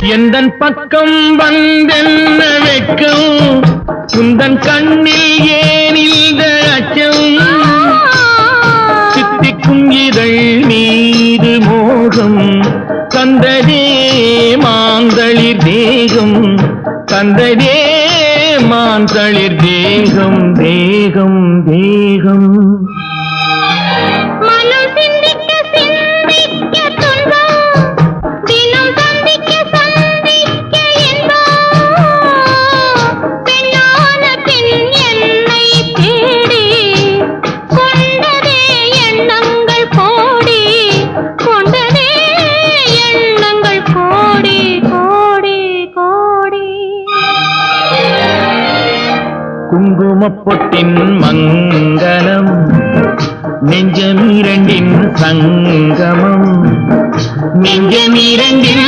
எந்தன் பக்கம் வந்தென்ன வெட்கம் உந்தன் கண்ணில் ஏன் இந்த அச்சம் சித்திக்கும் இதழ் மீது மோகம் தந்ததே மாந்தளிர் தேகம் தந்ததே மாந்தளிர் தேகம் தேகம் தேகம் குங்குமப்பொட்டின் மங்களம் நெஞ்சமிரண்டின் சங்கமம் நெஞ்சமிரண்டின்